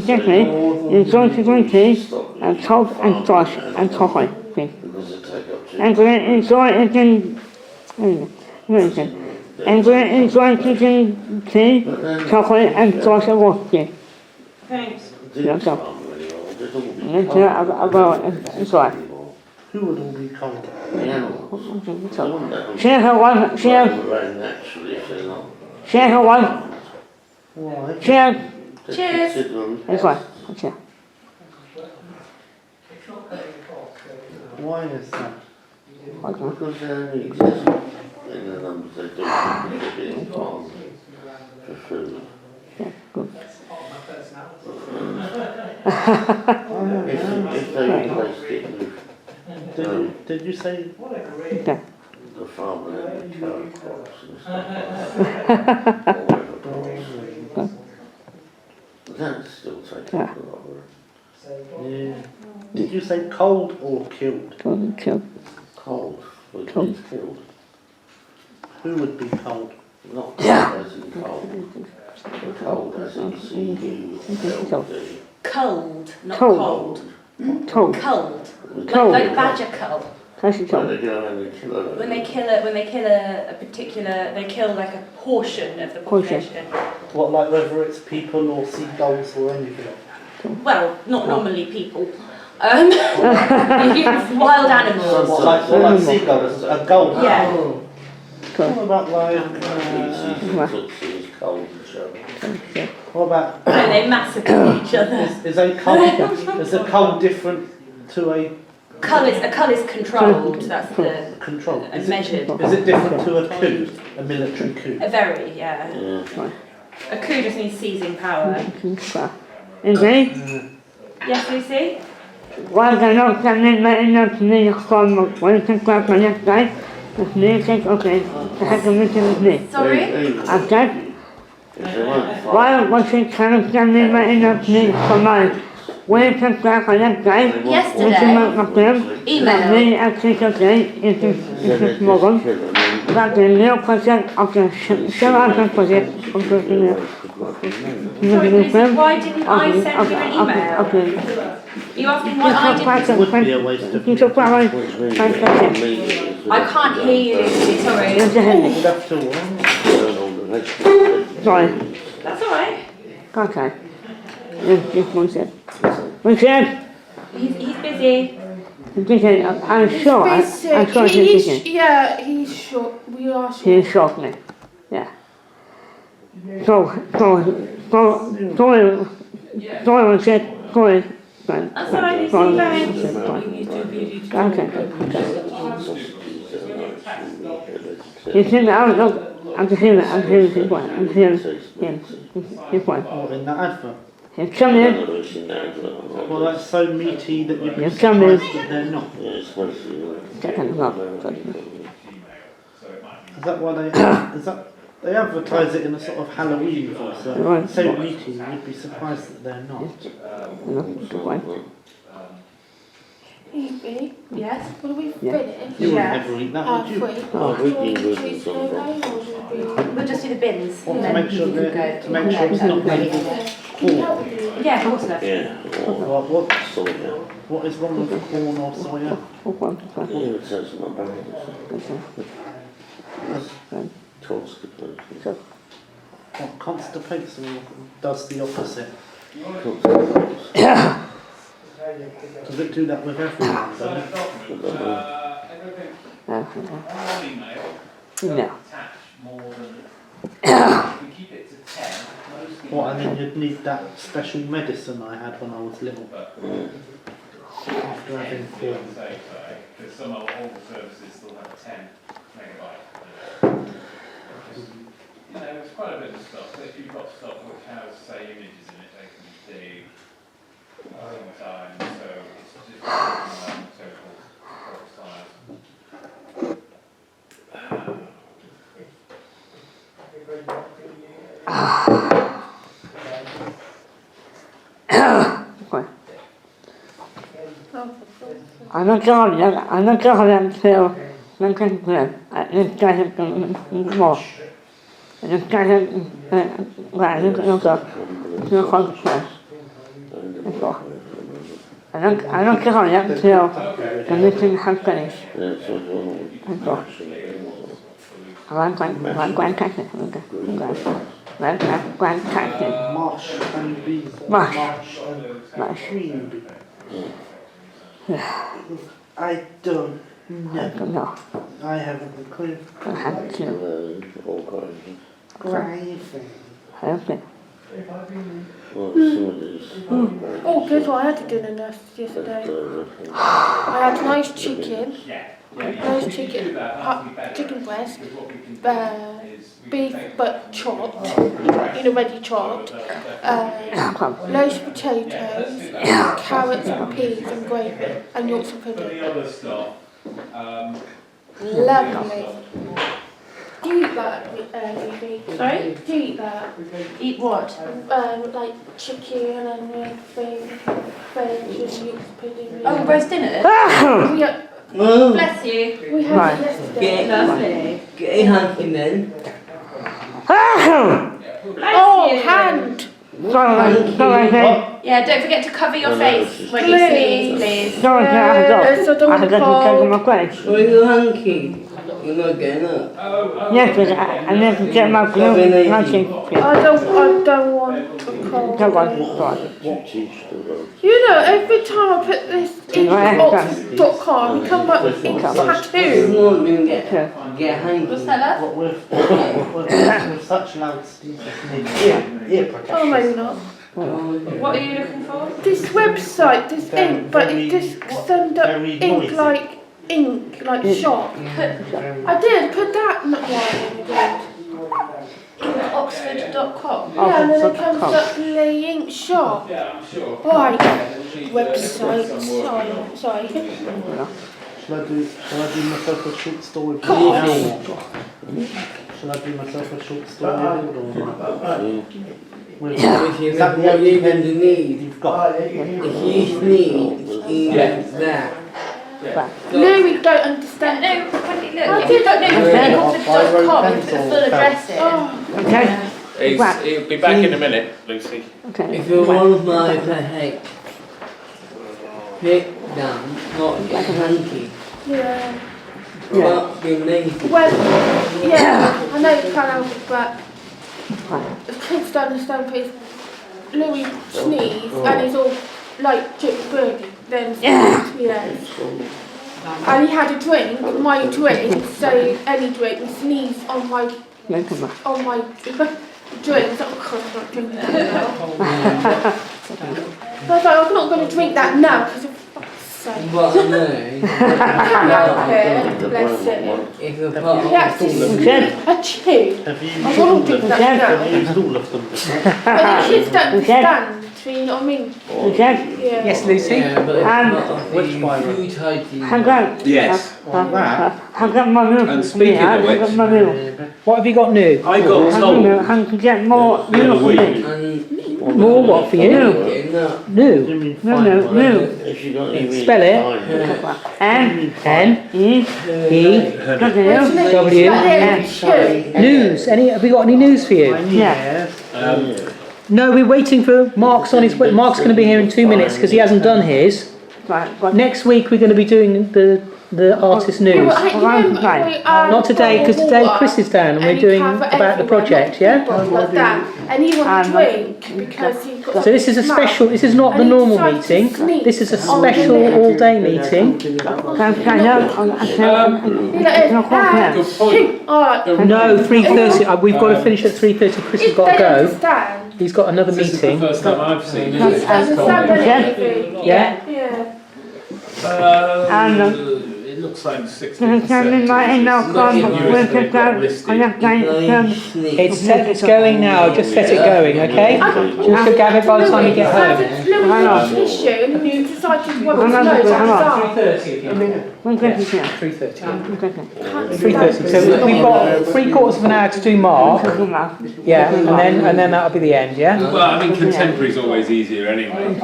Jeffrey, enjoy the green tea, and Todd and Josh and Toffee, please. And we're going to enjoy again. And we're going to enjoy drinking tea, chocolate, and Josh and water. Thanks. Yeah, so. I'll go and enjoy. Who would all be cold? Share her one, share her one, Why? share. Cheers. That's fine, okay. Why is that? Because they only exist in the numbers they do for being farmed for food. Yeah, good. If they replaced it with Did you say? Okay. the farmer and the carrot crops and stuff like that, that's still taking a lot of Yeah. Did you say cold or killed? Killed. cold, which Cold. means killed. Who would be cold? Not cold as in cold, but cold as in C-U-L-D. Cold, not Cold. cold. Cold. Cold. Cold. Like badger cull. Classic When cold. they go and they kill it. When they kill a particular, they kill like a portion of the Portion. population. What, like whether it's people or seagulls or anything? Well, not normally people. Wild animals. What, like seagulls? A gull? Yeah. What about like? Tootsies, cold and so. What about? When they massacre each other. Is a cull different to a A cull is controlled. That's the control? and measured. Is it different to a coup? A military coup? A very, yeah. Yeah. A coup just means seizing power. Okay? Yes, Lucy? While they're not coming in to me from when to grab my next guy, the music, okay, the heck of it with me. Sorry? I said, If they weren't while watching kind of coming in to me from my when to grab my next guy, Yesterday. Email. me actually today into Morgan. About the new project of the Shadowlight project of the Sorry, Lucy, why didn't I send you an email? Okay. Are you asking why I didn't? It would be a waste of. You took that one. I can't hear you, Lucy, sorry. You'd have to Sorry. That's alright. Okay. Just one sec. One sec. He's busy. I'm sure. I'm sure he's busy. Yeah, he's short. We are short. He's shortly. Yeah. Sorry, one sec. Sorry. That's alright, Lucy, Okay. You see me out, look. I'm hearing his one. I'm hearing him. His one. Oh, in that advert. He's coming. Well, that's so meaty that you'd be Yes, come in. surprised that they're not. Is that why they? Is that they advertise it in a sort of Halloween voice? Right. So meaty, you'd be surprised that they're not. Evie, Yes? will we Yeah. finish? You Yeah. wouldn't ever eat that, would you? Halfway. Oh, we can Do do you some choose sort of- okay, or should We'll just do the bins. Well, and to then make sure you can that go. to make sure it's not made of corn. Yeah, of course not. Yeah, or What soya. what is wrong with corn or soya? Yeah, it says not bad. Constipated. What constipates or does the opposite? Does it do that with everyone? Does it? No. What, I mean, you'd need that special medicine I had when I was little. After having corn. Because some older services still have 10 megabyte. You know, it's quite a bit of stuff. So if you've got stuff which has, say, images in it, they can do time. So it's just total size. I'm not going until I'm going to this guy has more. And this guy has, well, I think I'll go to the conference. So, I don't get on yet until the meeting has finished. And so, I'm going catching. Grand catching. Marsh and bees. Marsh. And Marsh. cream. I don't I know. don't know. I haven't a clue. I have to. all kinds Gravy. I don't think. of, somebody's. Oh, guess what? I had to dinner nurse yesterday. I had nice chicken, chicken breast, beef but chopped, ready chopped, loads of potatoes, carrots and peas and gravy, and Yorkshire pudding. Lovely. Do you eat that, Evie? Sorry? Do you eat that? Eat what? Like chicken and veg and Yorkshire pudding. Oh, roast dinner? Yeah, Bless you. we had Right. it yesterday. Lovely. Get a hanky then. Bless Oh, you. hand! Sorry, Yeah, don't forget to cover your No, face when you please. sneeze, please. sorry, I Yes, I don't have want to to take my call. place. Where are your hanky? You're not getting up. Yes, but I need to get my blue lunching. I don't want to call. Come on, sorry. You teach the You know, every time I put this in Oxford.com, it comes up with It's tattoo. not going to get hanky. What's that, love? But with such loudspeakers need ear protection. Oh, maybe not. What are you looking for? This website, this ink, but it just send up very ink noisy. like shot. I did put that not one. Oxford.com. Yeah, and then it comes up the ink shop. Yeah, I'm sure. Right, website. Sorry. Shall I do myself a short story? Shall I do myself a short story? If you Is that what the only you're pen going to need, you've got? if you sneeze, that. Louis don't understand. No, Wendy, look. I If you did. don't know Okay. Oxford.com, you put the full address in. Oh, Okay? He'll be back in a minute, Lucy. Okay. If you want my head, pick down, not get hanky. yeah. But be lazy. Well, yeah, I know it's kind of, but the kids don't understand because Louis sneezed and he's all like Chick Birdie, then yes. And he had a drink, my drink, so any drink, he sneezed on my drink, so I'm not drinking that now. I was like, I'm not going to drink that now because of fuck's sake. But I know. Help it, bless it. If you're part He had to a chew. Have you I won't drink that now. used all of them? But the kids don't understand, so you know what I mean? Okay? Yeah. Yes, Lucy? Yeah, but it's not which the one? food hygiene. Hang on. Yes. I've got my milk. And speaking of which- I've got my milk. What have you got new? I got I'm told to get more the other milk for week. me. And More what for you? getting up. New. No. If you got any Spell it. N, N, E, E, W, W. Yeah. News. Have we got any news for you? yeah. No, we're waiting for Mark's on his way. Mark's going to be here in 2 minutes because he hasn't done his. Right, got Next week we're going to be doing the artist news. Not today because today Chris is down and we're doing about the project, yeah? Like that. And he wanted to drink because he got So this is a special, this is not the normal meeting. This is a special all-day meeting. Alright. No, 3:30. We've got to finish at 3:30. Chris has got to go. Understand. He's got another This is the meeting. first time I've seen it. Understand anything. Yeah? Yeah. It looks like 60%. It's going now. Just set it going, okay? You should have it by the time you get home. Issue and you decided what was no, 3:30. 3:30. So we've got 3/4 of an hour to do Mark. Yeah, and then that'll be the end. Yeah. Well, I mean, contemporary's always easier anyway.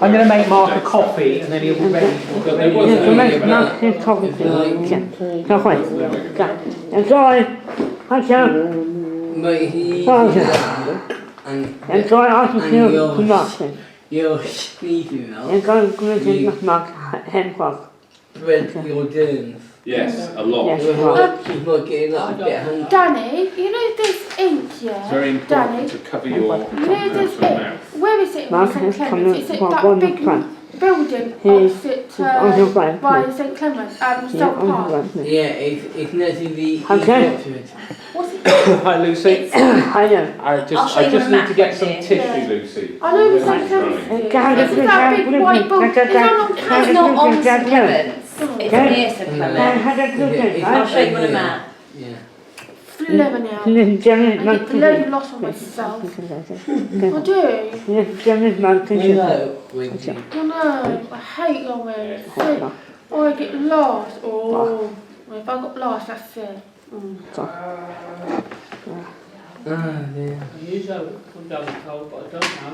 I'm going to make Mark a coffee, and then he'll be ready. But there was a Enjoy. Thank you. But he Thank you. and Enjoy artist news to Martin. You're sneezing now. and going to Mark handcloth. Spread your germs. Yes, a lot. Yes. She's not getting up a bit hungry. Danny, you know this ink, yeah? It's very important to cover your You know mouth this and ink? mouth. Where is it in Mark St has come Clements? Is it from that one big front. building He's opposite on your right. by St Clements, Stoke Park? Yeah, it's next to the Okay. East What's it? Hi, Lucy. I know. I I'll just show you need on a to get map, some dear. tissue, Lucy. I know the Right. St Clements. Right. Is that big white building? Is that not It's Clements? not on St Clements. It's Okay. near St Clements. I'll show you on a map. Yeah. Flipping out. German I get bloody lost on myself. I do. German man You know, when you I know. I hate going. Oh, I get lost. Oh, if I got lost, that's it. yeah. I usually have it come down the cold, but I don't now.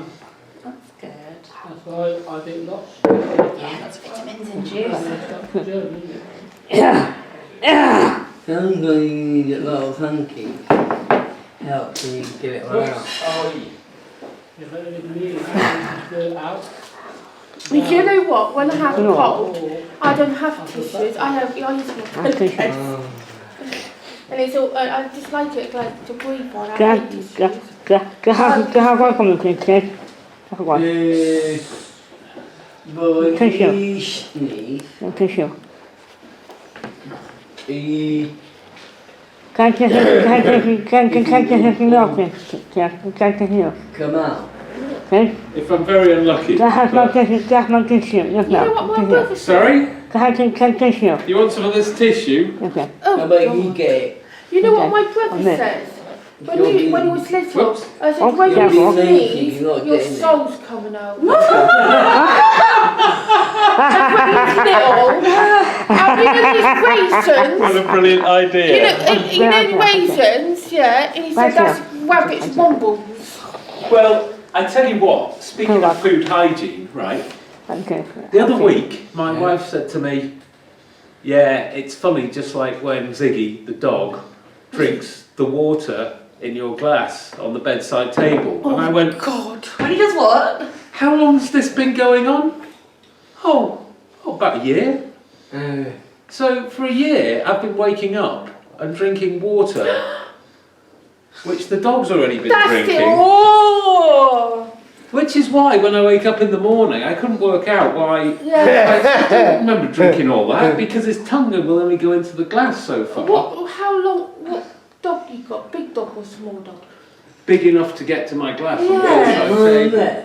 That's good. That's why I get lost. Yeah, that's vitamins and juice. That's the germ, isn't it? Sounds like you need a lot of hunky. Help me get it right out. You better get me out. But you know what? When I have a No. cold, I don't have tissues. I use my pillow. Oh. And it's all, I just like it like to breathe on. I hate Can tissues. have one from the kid. Have one. Boy, Tissue. sneeze. Tissue. He Can't take it off. come out. Okay? If I'm very unlucky. That's my tissue. Yes, You know what my brother said? Sorry? Can't tissue. You want some of this tissue? Okay. Oh, How about you God. get it? You know what my brother Okay. says? When You'll you be- when he was little, Whoops. I said, Oh, when yeah, you well. sneeze, You're not your getting it. soul's coming out. And when you little, have you know these raisins? What a brilliant You idea. know raisins, yeah? And he said that's rabbit's mumbles. Well, I tell you what, speaking of food hygiene, right? Okay. The other week, my wife said to me, yeah, it's funny, just like when Ziggy, the dog, drinks the water in your glass on the bedside table. And I went, God. When he does what? how long's this been going on? Oh, about a year. So for a year, I've been waking up and drinking water, which the dog's already been That's drinking. it. Oh. Which is why when I wake up in the morning, I couldn't work out why. Yeah. I don't remember drinking all that because his tongue will only go into the glass so far. How long? What dog you got? Big dog or small dog? Big enough to get to my glass on the Yeah. bedside table.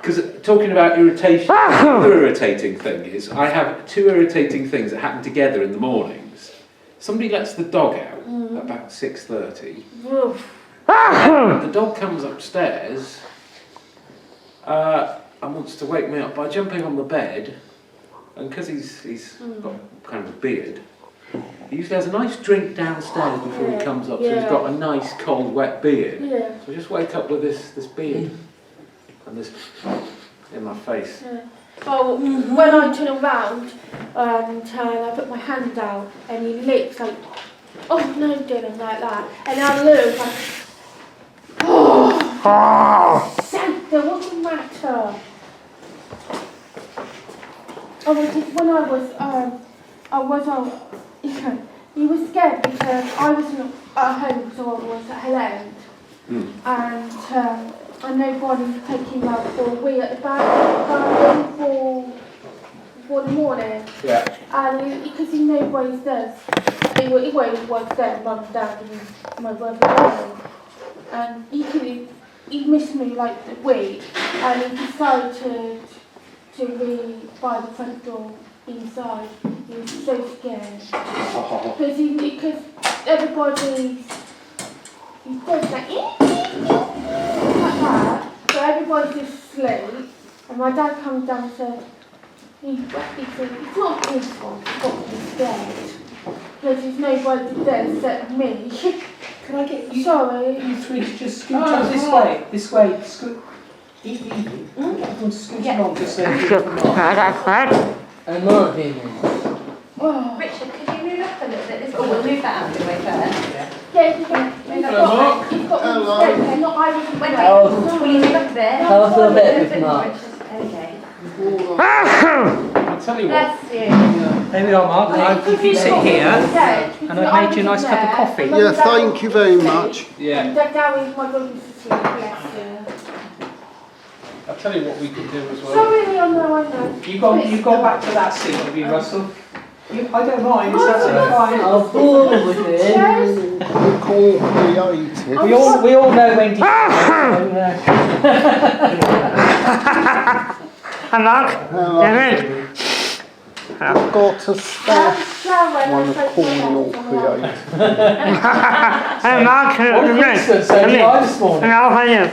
Because talking about irritation, the other irritating thing is I have two irritating things that happen together in the mornings. Somebody lets the dog out at about 6:30. The dog comes upstairs and wants to wake me up by jumping on the bed, and because he's got kind of a beard, he usually has a nice drink downstairs before he comes up, so he's got a nice cold wet beard. Yeah. So I just wake up with this beard and this in my face. Yeah. Oh, when I turn around and I put my hand out and he licks like, oh no, Dylan, like that, and I look like, oh, Santa, what's the matter? Oh, when he was scared because I wasn't at home, so I was at Helene, and nobody took him out for a wee at the garden for the morning. Yeah. And because he nobody does, he was there, mum, dad, and my brother, and he missed me like the week, and he decided to be by the front door inside. He was so scared because everybody's he goes like that, so everybody's just asleep, and my dad comes down and said, he said, it's not his fault, he's got to be scared, because there's nobody there except me. Can I get you? Sorry. You three to just scoot up this way. This way. Scoot. Easy. Everyone scoot along just so you can I'm not doing it. Oh. Richard, could you move up a little bit? Oh, we'll move that out of the way first. Yeah. Yeah, he's got not I was Wait, Oh. will you leave up there? How I feel better with Mark. Okay. I'll tell you what. Bless you. There we are, Mark. If you sit here, and I've made you a nice cup of coffee. Yeah, thank you very much. Yeah. Dad Gary's my brother's sister, bless you. I'll tell you what we could do as well. Sorry, I know. You've gone back to that seat, have you, Russell? I don't mind, it's absolutely fine. I'll fall with it. Creative. We all know when to... Hi, Mark. David. I've got a staff one of calling all creative. Hey, Mark. What a coincidence, so did I this morning. Hello, how are you?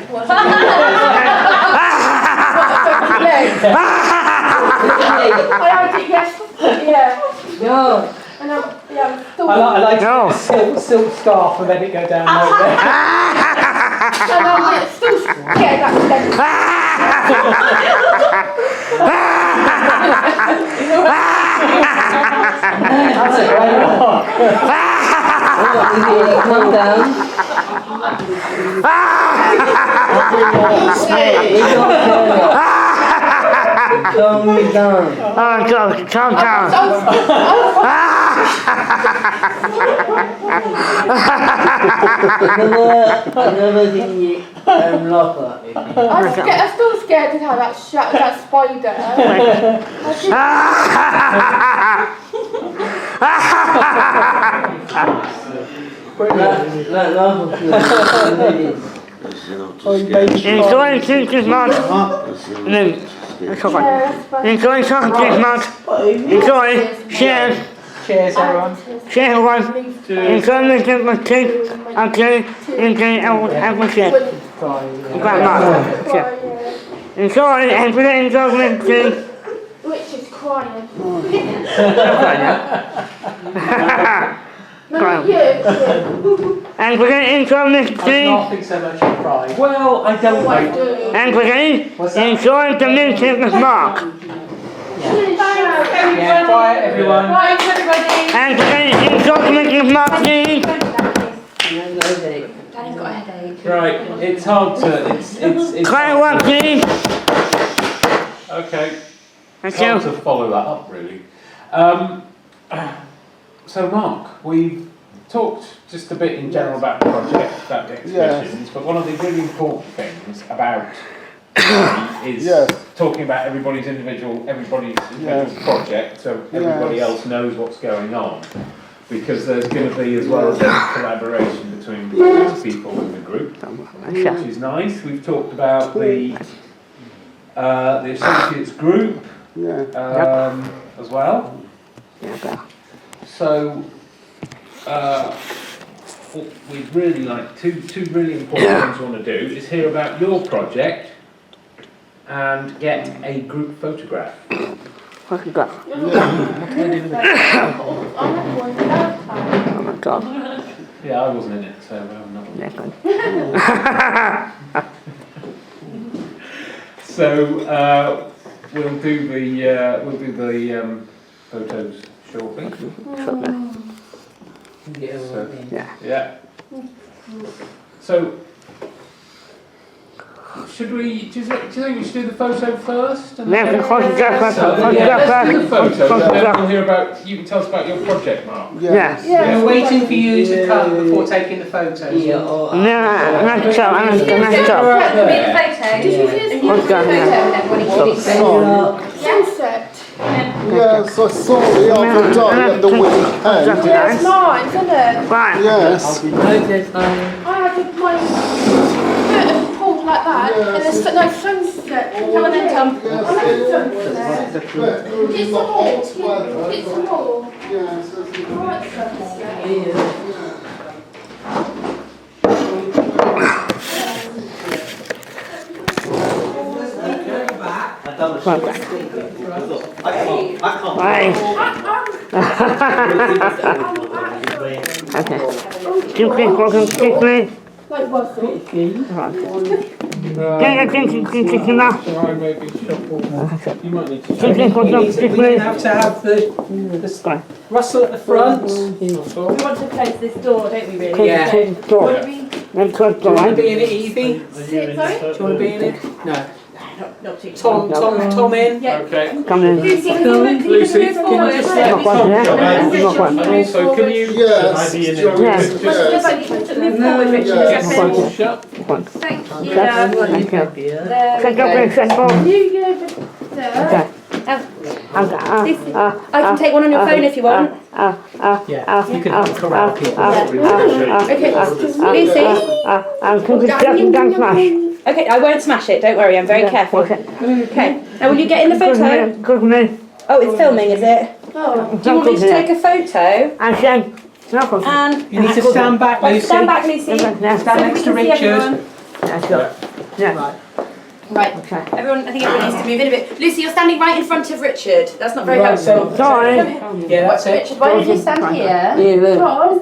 I had it yesterday, yeah. No. And yeah, still I like No. a silk scarf and let it go down like that. and I'm still scared that That's a great mark. Calm down. Calm me down. Oh, calm down. I never seen you laugh at me. I'm still scared of how that spider. That laugh was Enjoy this month. No, it's okay. Enjoy something this month. Enjoy. Cheers. Cheers, everyone. Cheers, everyone. Enjoy the tea. Okay. Enjoy our shit. Goodbye, Mark. Enjoy and enjoy the tea. Which is crying. No, you. And we're going to enjoy this I'm tea. laughing so much at pride. Well, I don't I know. do. And we're going to enjoy the music with Mark. Yeah, quiet, everyone. Right, everybody. And we're going to enjoy the music with Mark, please. Danny's got a headache. Right, it's hard to. It's Quiet one, please. okay. Thank It's hard you. to follow that up, really. So, Mark, we've talked just a bit in general about the project, about the exhibitions, but one of the really important things about is talking about everybody's individual project, so everybody else knows what's going on. Because there's going to be, as well as collaboration between the people in the group, which is nice. We've talked about the associates group as well. So what we'd really like, two really important things we want to do is hear about your project and get a group photograph. Photograph. I never won the last time. Oh my God. Yeah, I wasn't in it, so not. Next one. So we'll do the photos shortly. Yeah. So should we? Do you think we should do the photo first? And Yeah, the photograph first. let's do the photo. And then Photograph. we'll hear about. You can tell us about your project, Mark. Yes. We're waiting for you to come before taking the photos. No, let's go. Can we have the photo? Did you hear What's going on? sunset? Yes, I saw the other day at the weekend. Yeah, it's mine, isn't it? Right. Yes. I had my curtain pulled like that, and there's no sunset. Come on then, Tom. I like sunset. It's a hall. It's a hall. Yes. I like sunset. Right. Okay. Quickly. Like what? Right. enough. So I maybe shuffle. You might need to Thank you for We need to have to have the Russell at the front. We want to close this door, don't we really? Yeah. Then close the Do you want light. to be in it, Evie? Sorry? Do you want to be in it? No. Not too Tom in? Yeah. Okay. Come in. Lucy, can you move forward? Not quite there. Not quite. So can you? Yes. Yeah. Move forward, Richard. Yeah. a second. Shut. Thank you. Thank you. There we Set go. up and set up. New Year, Okay. I can take one on your phone if you want. Yeah. You can have karaoke. Okay, Lucy. Okay, I won't smash it, don't worry, I'm very careful. Okay, now will you get in the photo? Good me. Oh, it's filming, is it? Oh. Do you want me to take a photo? I said, And You need to stand back, Lucy. stand back, Lucy. Stand next So to we can see Richard. everyone. yeah. Right, Okay. everyone, I think everyone needs to move in a bit. Lucy, you're standing right in front of Richard. That's not very Right, helpful. Sorry. Yeah, that's it. Richard, why don't you stand here?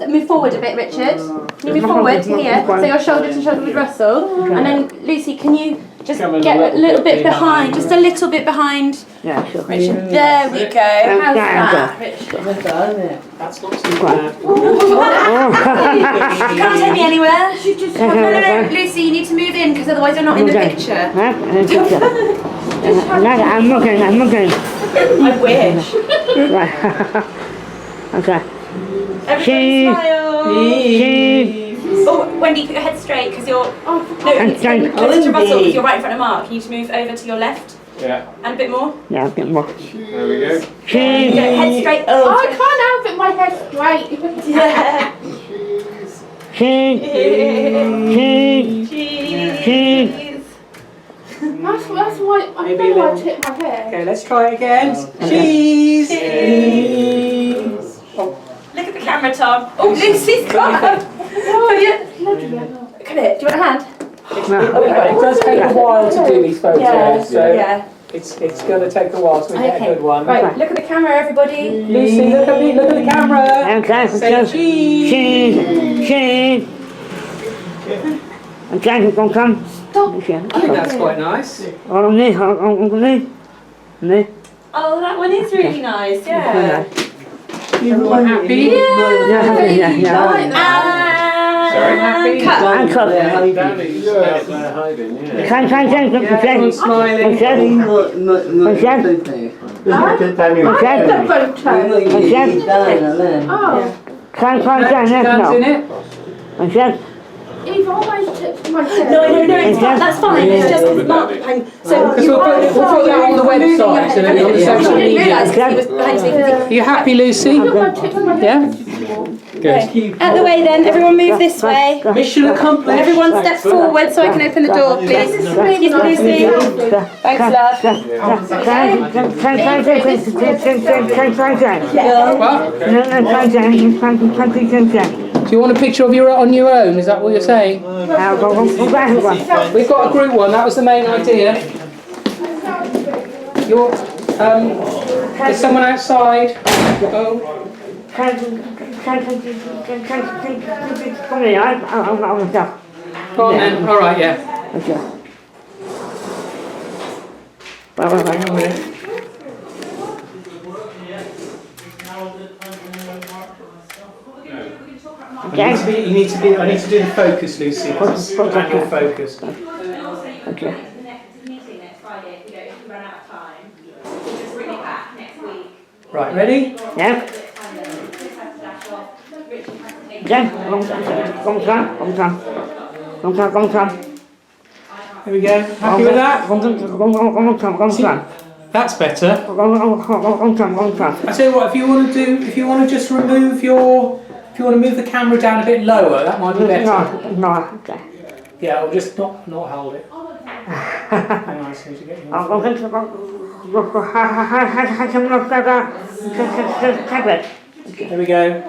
Move forward a bit, Richard. Can you move forward to here? So you're shoulder to shoulder with Russell. And then, Lucy, can you just get a little bit behind, just a little bit behind Yeah, sure. Richard? There we go. How's that, Richard? That's not too bad. Can't take me anywhere. No, Lucy, you need to move in because otherwise you're not in the picture. I'm looking. I wish. Right. Okay. Everybody smile. Cheese. Oh, Wendy, put your head straight because you're. No, it's Okay. closer to Russell because you're right in front of Mark. You need to move over to your left Yeah. and a bit more. Yeah, I'll get more. There we go. Cheese. Go, head straight. I can't help it, my head's straight. Yeah. Cheese. Cheese. Cheese. That's why I Maybe know I a little- tipped my head. Okay, let's try it again. Cheese. Look at the camera, Tom. Oh, Lucy's got him. Oh, yeah. Look at it. Do you want a hand? Oh, we got It does take a while to do these photos, Yeah. so Yeah. it's going to take a while to get a good one. Right, look at the camera, everybody. Lucy, look at me, look at the camera. Okay. Say cheese. Cheese. Cheese. Okay, come. I think that's quite nice. On me. Oh, that one is really nice. Yeah. You all happy? Yeah. Sorry? And cut. And cut. Danny's out there hiding, yeah. Can. Everyone's smiling. Okay. I have the photo. Oh, Can. Guns in it. Okay. you've always tipped my head. No, it's fine. That's fine. It's just because Mark behind. So Because we'll put that on the website and then on the She social didn't media. realise because he was behind me. Are you happy, Lucy? I tipped my head. Yeah? Okay. Out the way then. Everyone move this way. Mission accomplished. Everyone step forward so I can open the door, please. Excuse me, Lucy. Thanks, love. Do you want a picture of you on your own? Is that what you're saying? We've got a group one. That was the main idea. There's someone outside. Oh. Go on then. All right, yeah. I need to do the focus, Lucy. Manual focus. The next meeting next Friday, if we run out of time, we'll just bring it back next week. Right, ready? Yeah. Here we go. Happy with that? That's better. I tell you what, if you want to just remove if you want to move the camera down a bit lower, that might be better. Yeah, or just not hold it. Hang on, as soon as you get your There we go.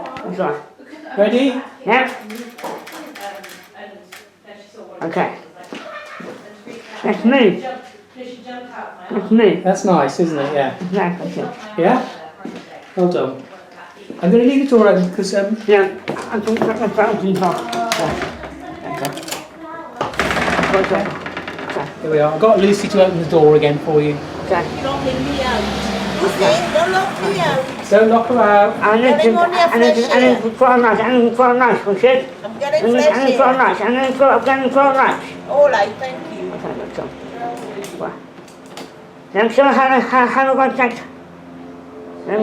Ready? Yep. Okay. That's me. That's me. That's nice, isn't it? Yeah. Exactly. Yeah? Well done. I'm going to leave the door open because Yeah. I think that's about to talk. Okay. Here we are. I've got Lucy to open the door again for you. Okay. Locking me out. Don't lock me out. Don't lock her out. I need to put on lights. I need to put on lights, Richard. I'm getting I need flesh to put on here. lights. I need to put on lights. All right, thank you. Okay, let's go. Right. I'm sure how to contact. I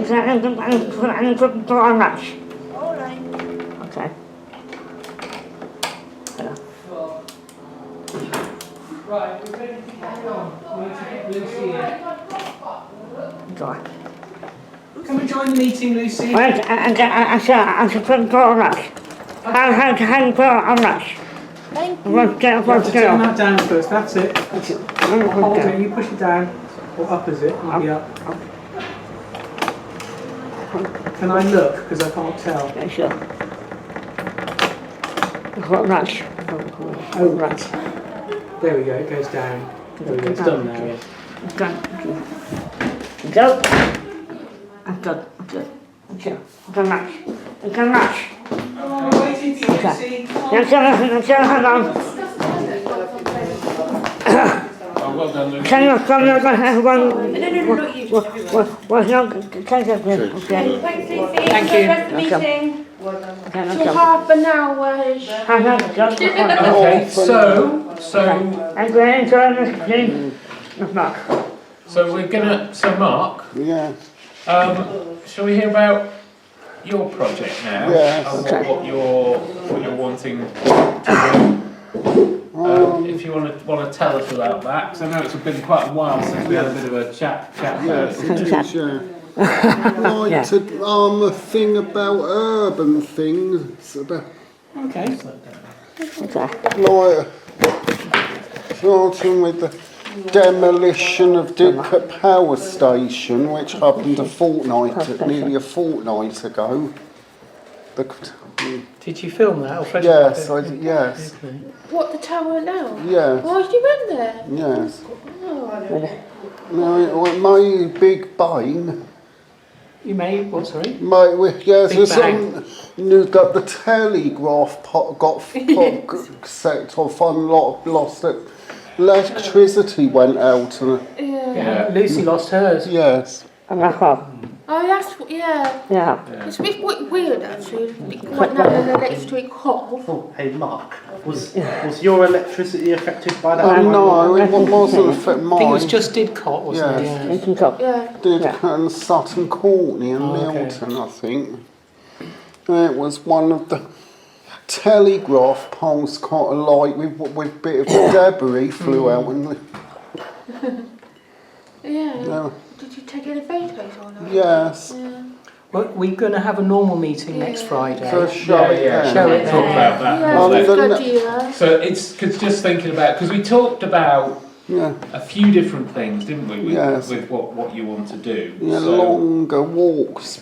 need to put on lights. All right. Okay. Right, we're ready to carry on. We need to get Lucy in. Sorry. Come and join the meeting, Lucy. Wait, I should put on lights. How to put on lights? Thank you. You have to turn that down first, that's it. Hold it, you push it down. Or up is it? Maybe up. Can I look? Because I can't tell. Yeah, sure. What lights? Oh, right. There we go, it goes down. There we go, it's done now, yes. It's done. Go. I'm done. Sure. It's done lights. It's done lights. Oh, I'm waiting for you, Lucy. Hang on. Oh, well done, Lucy. Can you everyone? No, not you. What's not? Can you Thanks, Lucy. Thank you. Enjoy the rest of the meeting. So half an hour-ish. Okay, so I'm going to enjoy this thing. Mark. So Mark, Yeah. shall we hear about your project now? Yes. And what you're wanting to do? If you want to tell us about that, because I know it's been quite a while since we had a bit of a chat about Yes, it. it is, yeah. Like to, a thing about urban things. It's about, Okay. like, starting with the demolition of Didcot Power Station, which happened nearly a fortnight ago. Did you film that? Or Yes, yes, Okay. What, the tower now? yes, Why did you run there? yes. Oh. No, my big bane. You made what, sorry? Yes, Big bang. got the telegraph got set off, lost it. Electricity went out, and Yeah. Lucy lost hers. yes. I'm not off. Oh, that's, yeah. Yeah. It's a bit weird, actually. Right now, an electric cough. Oh, hey Mark, was your electricity affected by that? No, it wasn't affect I think it mine. was just Didcot, wasn't Yes. it? You can talk. Yeah. Didcot and Sutton Courtney and Oh, okay. Milton, I think. It was one of the telegraph poles caught a light with bit of debris flew out and Yeah. Did you take any photos on it? yes. Yeah. Well, we're going to have a normal meeting next Friday. So show it then. Show it Talk about that. Yeah, Um, it's a the good ne- idea. So it's just thinking about, because we talked about Yeah, a few different things, didn't we? Yes. With what you want to do. yeah, So, longer walks.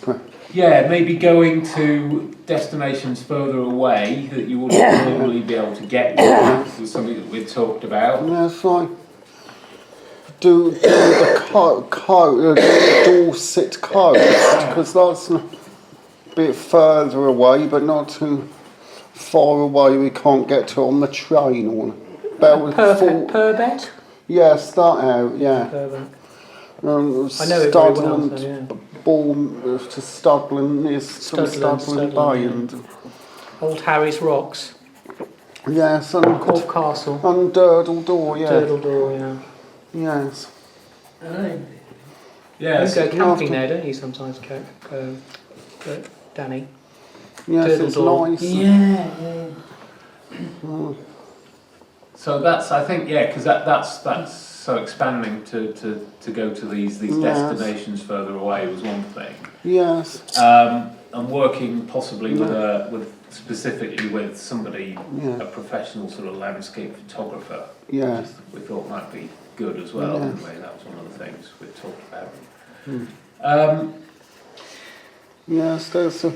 yeah, maybe going to destinations further away that you wouldn't normally be able to get to was something that we talked about. That's like do the Dorset coast, because that's a bit further away, but not too far away. We can't get to it on the train or about Purbet? Yes, that out. Yeah. Purbet. I I know it very well, Studland, so, yeah. Bournemouth to Studland is from Studland Bay, yeah. and Old Harry's Rocks. yes, and Corfe Castle. Durdle Door, yeah. Durdle Door, yeah. Yes. Yeah, You so, go camping there, don't you, sometimes, Danny? Yes, Durdle it's Door. nice. Yeah. so that's, I think, yeah, because that's so expanding to go to these Yes. destinations further away was one thing. Yes. And working possibly with specifically with somebody, Yeah. a professional sort of landscape photographer, Yes. we thought might be good as well, Yes. didn't we? That was one of the things we talked about. Yes, there's a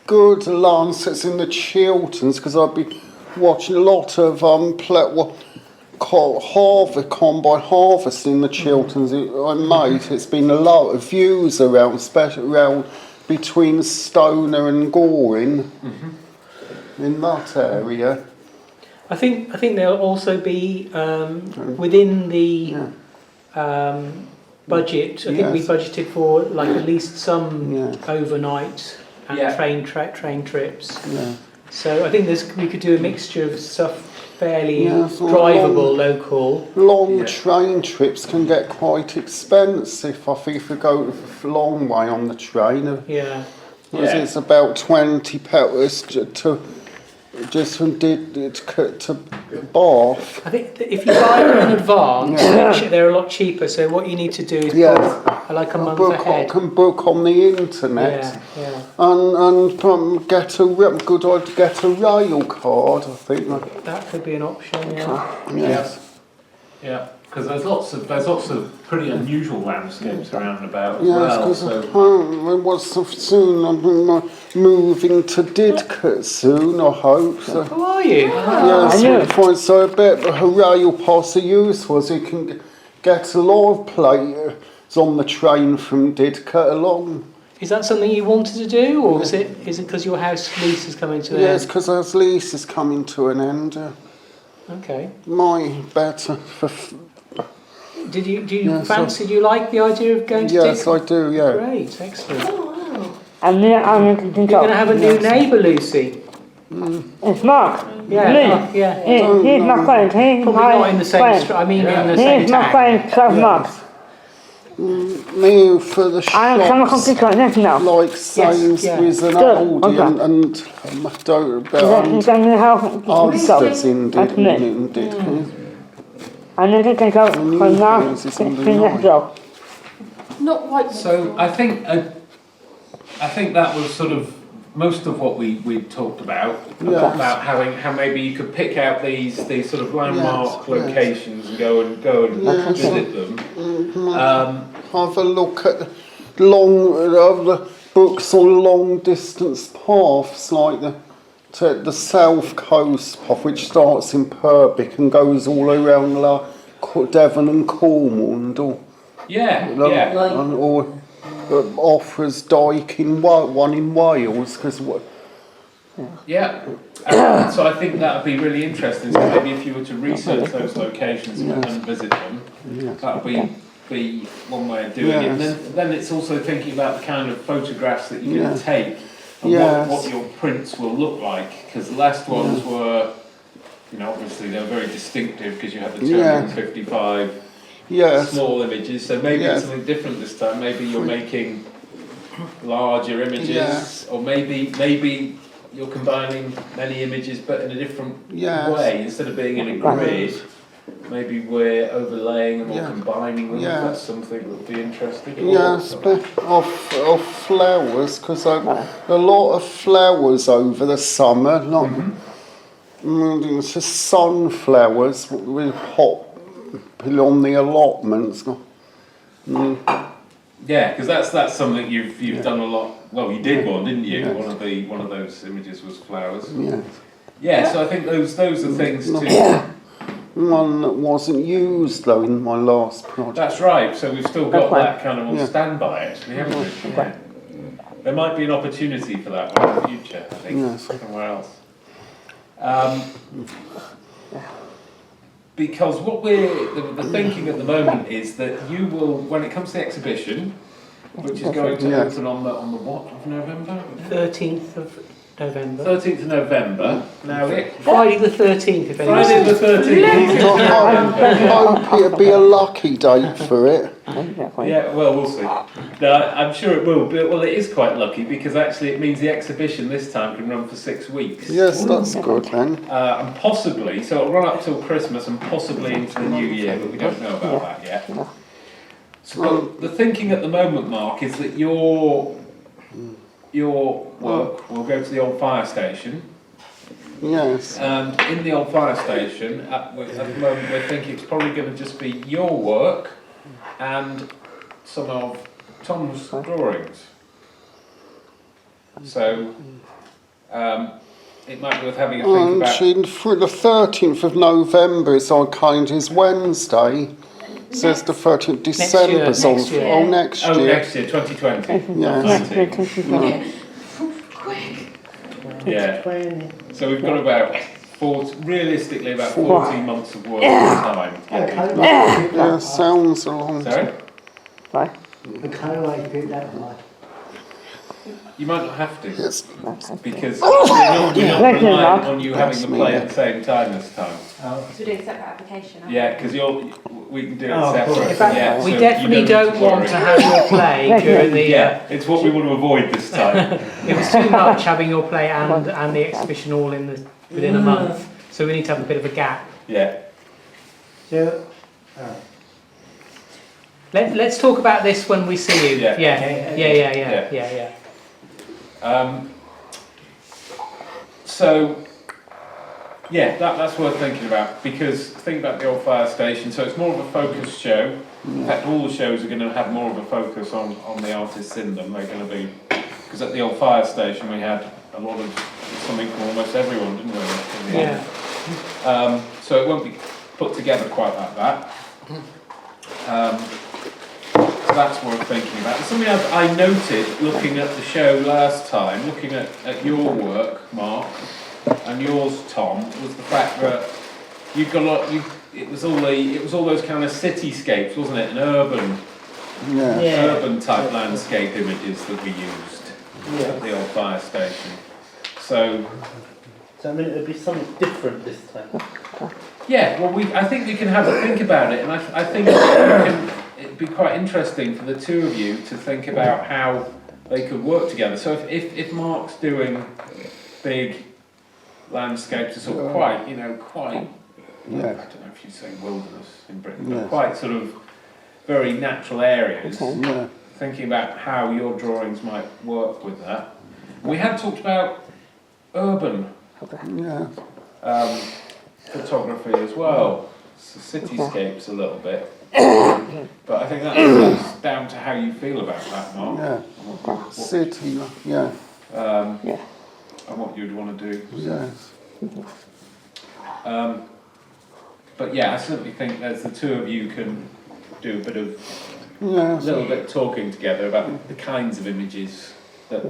good Lancets in the Chilterns, because I've been watching a lot of combine harvest in the Chilterns. It's been a lot of views around, especially around between Stoner and Goring, in that area. I think there'll also be within the budget. I think we budgeted for like at least some overnight and train trips. Yeah. So I think we could do a mixture of stuff fairly drivable, local. Long train trips can get quite expensive. I think if we go a long way on the train, it's about £20 to just from to Bath. I think that if you buy them in advance, they're a lot cheaper. So what you need to do is book like a month ahead. Can book on the internet. And get a rail card. I think that could be an option. Yeah, because there's lots of pretty unusual landscapes around and about as soon I'm moving to Didcot soon, I hope. So. Who are you? So a bit of a rail pass of use was you can get a lot of players on the train from Didcot along. Is that something you wanted to do, or is it because your house lease is coming to an end? Yes, because our lease is coming to an end. Okay. Better for. Do you fancy? Do you like the idea of going to? Yes, I do. Yeah. Great, excellent. And you're going to have a new neighbour, Lucy. It's Mark. Yeah. He's my friend. He's probably my not in the same. friend. In the same He's my friend, Mark. Me for the shops, like Sainsbury's and Aldi and I don't about Asda's in Didcot. And then they can go from now to next door. Not quite. So I think that was sort of most of what we talked about how maybe you could pick out these sort of landmark locations and go and visit them. Have a look at the books on long distance paths like the South Coast path, which starts in Purbeck and goes all around Devon and Cornwall or offers Dyke one in Wales because so I think that would be really interesting. So maybe if you were to research those locations and visit them, that would be one way of doing it. And then it's also thinking about the kind of photographs that you're going to take and what your prints will look like, because the last ones were, obviously they were very distinctive because you had the 255 small images, so maybe it's something different this time. Maybe you're making larger images, or maybe you're combining many images but in a different way. Instead of being in a grid, maybe we're overlaying them or combining them. That's something that would be interesting. Yes, of flowers, because a lot of flowers over the summer, it's just sunflowers with hot on the allotments. Yeah, because that's something you've done a lot. Well, you did one, didn't you? One of those images was flowers. Yeah. So I think those are things too. One that wasn't used though in my last project. That's right. So we've still got that kind of on standby actually, haven't we? Yeah. There might be an opportunity for that one in the future. I think somewhere else. Because what the thinking at the moment is that you will, when it comes to the exhibition, which is going to open on the what of November? 13th of November. 13th of November. Now Friday the 13th. Friday the 13th. I hope it'll be a lucky date for it. Yeah, well, we'll see. No, I'm sure it will. But, well, it is quite lucky because actually it means the exhibition this time can run for 6 weeks. Yes, that's good then. And possibly, so it'll run up till Christmas and possibly into the new year, but we don't know about that yet. So the thinking at the moment, Mark, is that your work will go to the old fire station. Yes. And in the old fire station, at the moment, we're thinking it's probably going to just be your work and some of Tom's drawings. So it might be worth having a think about. For the 13th of November is Wednesday. Says the 13th of December. Next year. Next year. Next year, 2020. Yes. Yeah. So we've got about realistically about 14 months of work time. Yeah, sounds a long Sorry? Right. I kind of like it that way. You might not have to, Yes. because we're not relying on you having the play at the same time this time. Because we're doing a separate application, aren't we? Yeah, because we can do it Oh, separate. cool. In fact, Yeah, we so definitely you don't want to have your play during the. Yeah, it's what we want to avoid this time. It was too much having your play and the exhibition all within a month, so we need to have a bit of a gap. Yeah. So, Let's talk about this when we see you. Yeah. Yeah. So, yeah, that's worth thinking about, because think about the old fire station. So it's more of a focus show. In fact, all the shows are going to have more of a focus on the artists in them. They're going to be, because at the old fire station we had a lot of something from almost everyone, didn't we? Yeah. So it won't be put together quite like that. So that's worth thinking about. And something I noted looking at the show last time, looking at your work, Mark, and yours, Tom, was the fact that you've got a lot. It was all those kind of cityscapes, wasn't it? And urban type landscape images that we used at the old fire station. So I mean, it'd be something different this time. yeah, well, I think we can have a think about it, and I think it'd be quite interesting for the two of you to think about how they could work together. So if Mark's doing big landscapes, are sort of quite, I don't know if you'd say wilderness in Britain, but quite sort of very natural areas, thinking about how your drawings might work with that. We had talked about urban photography as well, so cityscapes a little bit, but I think that's down to how you feel about that, Mark. City, and what you'd want to do. Yes. But yeah, I certainly think as the two of you can do a bit of little bit talking together about the kinds of images that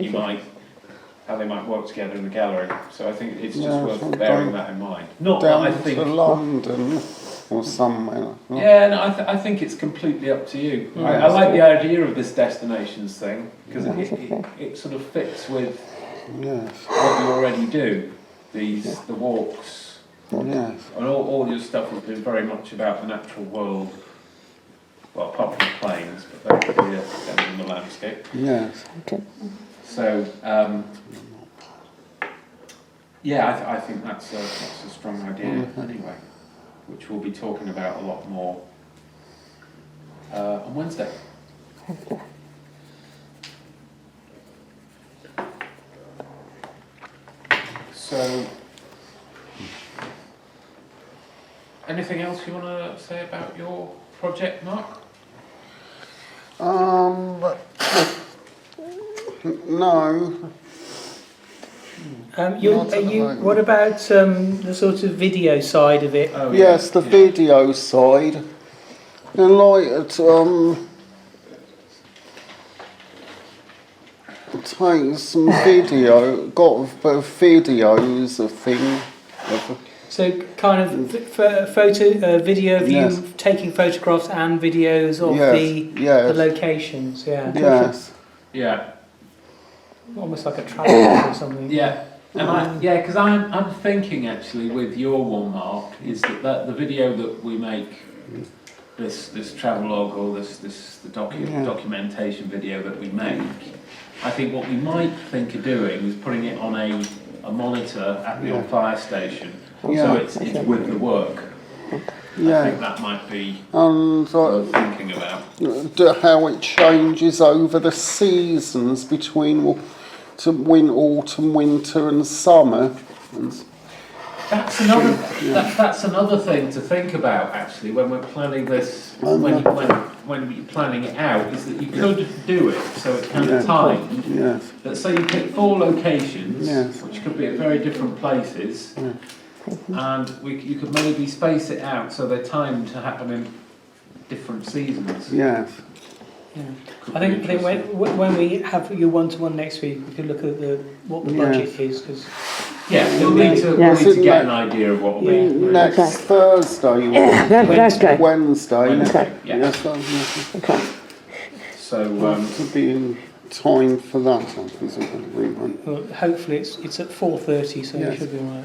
how they might work together in the gallery. So I think it's just worth bearing that in mind. Not that I think to London or somewhere. Yeah, no, I think it's completely up to you. I like the idea of this destinations thing, because it sort of fits with what you already do. The walks, and all your stuff has been very much about the natural world. Well, apart from the plains, but that could be in the landscape. Yes. Okay. So, I think that's a strong idea anyway, which we'll be talking about a lot more on Wednesday. So, anything else you want to say about your project, Mark? No. What about the sort of video side of it? Oh, yes, the video side. And take some video, got videos of things. So kind of video of you taking photographs and videos of the locations, Yes. Yeah. Almost like a travel or something. Yeah. And because I'm thinking actually with your one, Mark, is that the video that we make, this travelogue or the documentation video that we make, I think what we might think of doing is putting it on a monitor at the old fire station, so it's with the work. I think that might be worth thinking about. How it changes over the seasons between autumn, winter and summer. That's another thing to think about actually when we're planning this, when you're planning it out, is that you could do it so it's kind of timed. Yes. Let's say you pick 4 locations, which could be at very different places, and you could maybe space it out so they're timed to happen in different seasons. Yes. Yeah. I think when we have your one-to-one next week, we could look at what the budget is, because Yeah, we'll need to get an idea of what will be. Next Thursday or Wednesday. Wednesday, yeah. Yes, Okay. So, to be in time for that, I presume. Well, hopefully it's at 4:30, so it should be alright.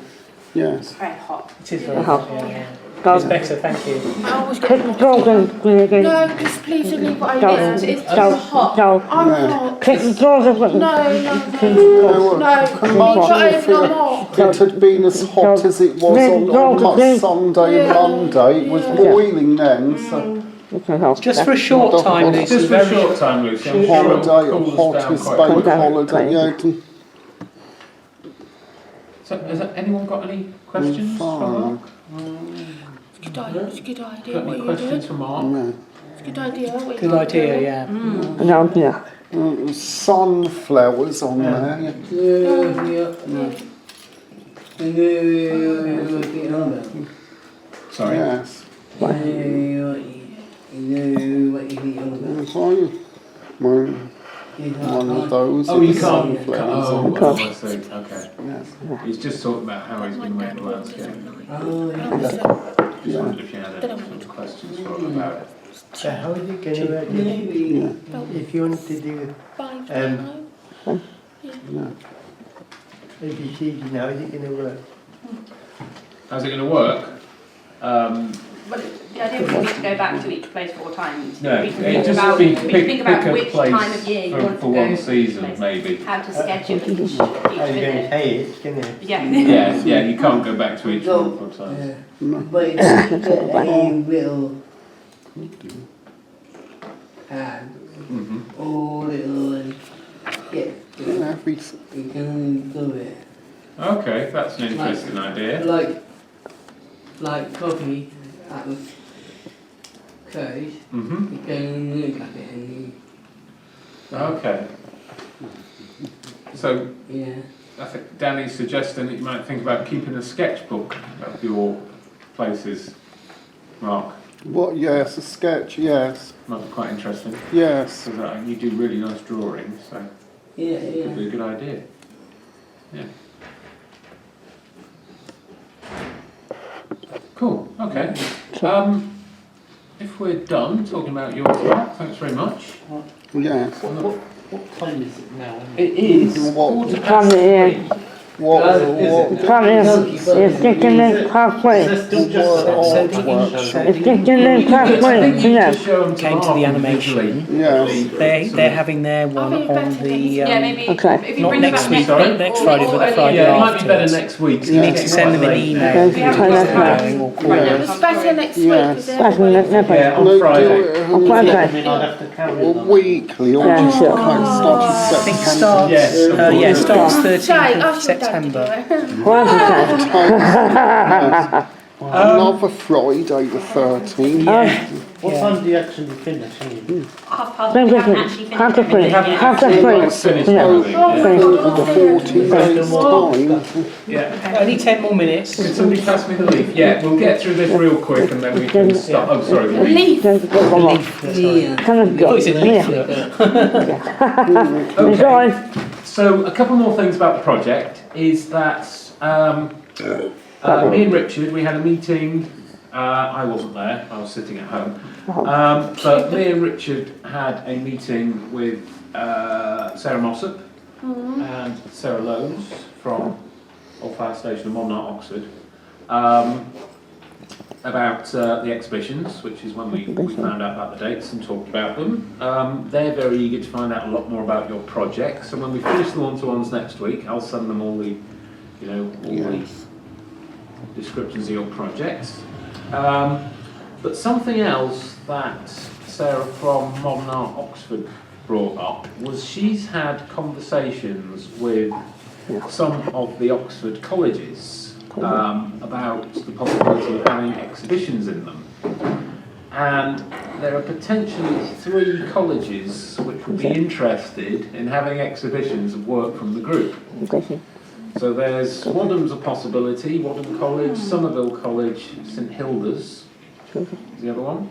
Yes. Very hot. It is very hot. hot. Yeah. It's better, thank you. I always Take get the dog and No, just please don't leave what I missed. It's too hot. I'm hot. Take the dog and No. It had been as hot as it was on Sunday and Monday. It was boiling then, so. Just for a short time, Lucy. Just for a short time, Lucy. I'm sure it cools down quite quickly. Holiday, yeah. So, has anyone got any questions for Mark? It's a good idea. Got any questions for Mark? No. It's a good idea. Good idea, yeah. Sunflowers on there. Sorry? Yes. What you think on One of those. Oh, you can't. Sunflowers Oh, on I see. Okay. Yes. He's just talking about how he's going to make the landscape. Just wondered if you had any questions for him about it. So how are you going to work it? If you wanted to do ABCD now, is it going to work? How's it going to work? But the idea would be to go back to each place 4 times. No, we can it think just about, be we can think about pick a which place time of year you want to for go one season, place. maybe. How to schedule each Are you going to visit. pay it, can you? Yeah. Yeah, you can't go back to each one 4 times. But it's a little or little yeah, we can do it. Okay, that's an interesting idea. Like coffee at the coast, you can look at it and Okay. So, yeah. I think Danny's suggesting that you might think about keeping a sketchbook of your places, Mark. What? Yes, a sketch. Yes. Might be quite interesting. Yes. Because you do really nice drawings, so Yeah, it would be a good idea. Yeah. Cool. Okay. If we're done talking about your work, thanks very much. Yes. What time is it now? It is What? 3:15. It's getting in halfway. It's getting in halfway. Came to the animation. Yes. They're having their one on the Yeah, maybe Okay. if you not bring next them week, back Sorry? next Friday, but the Friday Yeah, it might be better afterwards. next week. You need to send them an email. Yeah. if you're going or call them. It's better next week. Yes. Is it? That's never. Yeah, on No, Friday. do it, I Friday. mean, I'd have to count or it. weekly, or Yeah, just sure. kind of start I think it starts. Yes. Starts Sorry, 13th I'll of show Dad to do September. Another Friday, the 13th. What time do you actually finish? half past, we haven't actually finished everything yet. Half past three. Finished Yeah. everything, yeah. 14 days time. Yeah. Only 10 more minutes. Could somebody pass me the leaf? Yeah, we'll get through this real quick and then we can start. Oh, sorry, the leaf. Leaf. Kind of Oh, it's a leaflet. Okay. So a couple more things about the project is that me and Richard, we had a meeting. I wasn't there, I was sitting at home. But me and Richard had a meeting with Sarah Mossop and Sarah Loans from Old Fire Station in Monmouth, Oxford, about the exhibitions, which is when we found out about the dates and talked about them. They're very eager to find out a lot more about your project. So when we finish the one-to-ones next week, I'll send them all the, all the descriptions of your projects. But something else that Sarah from Modern Art Oxford brought up was she's had conversations with some of the Oxford colleges about the possibility of having exhibitions in them. And there are potentially 3 colleges which would be interested in having exhibitions of work from the group. So there's Wadham's a possibility, Wadham College, Somerville College, St Hilda's is the other one.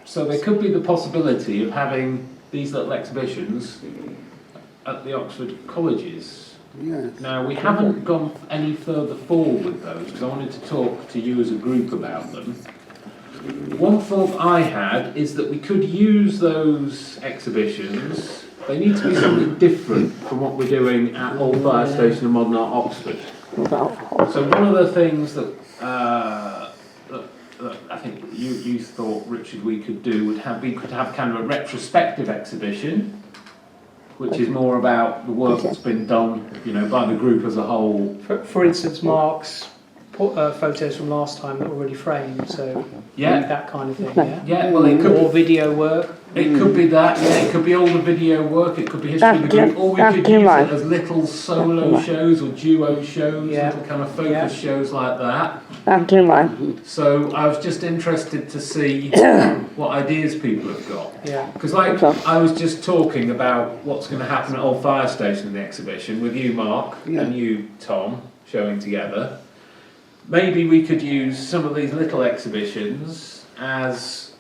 So there could be the possibility of having these little exhibitions at the Oxford colleges. Yes. Now, we haven't gone any further forward with those because I wanted to talk to you as a group about them. One thought I had is that we could use those exhibitions. They need to be something different from what we're doing at Old Fire Station and Modern Art Oxford. So one of the things that I think you thought, Richard, we could do we could have kind of a retrospective exhibition, which is more about the work that's been done, by the group as a whole. For instance, Mark's photos from last time that were already framed, so that kind of thing. Yeah, well, it could or video work. It could be that, it could be all the video work, it could be history of the group, or we could use it as little solo shows or duo shows, little kind of focus shows like that. So I was just interested to see what ideas people have got. Because I was just talking about what's going to happen at Old Fire Station in the exhibition with you, Mark, and you, Tom, showing together. Maybe we could use some of these little exhibitions as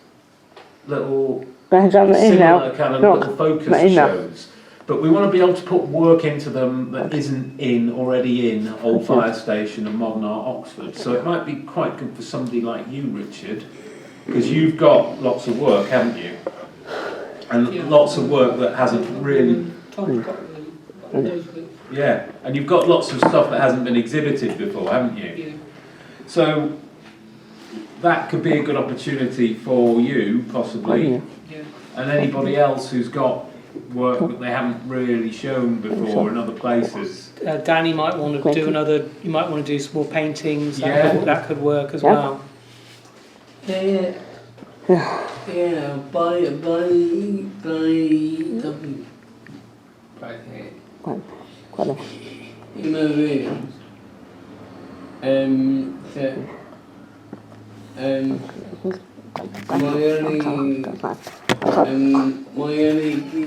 little similar kind of little focus shows. But we want to be able to put work into them that isn't already in Old Fire Station and Modern Art Oxford. So it might be quite good for somebody like you, Richard, because you've got lots of work, haven't you? And lots of work that hasn't really... Yeah, and you've got lots of stuff that hasn't been exhibited before, haven't you? So that could be a good opportunity for you, possibly, and anybody else who's got work that they haven't really shown before in other places. Danny might want to do you might want to do some more paintings, that could work as well. Yeah, by my only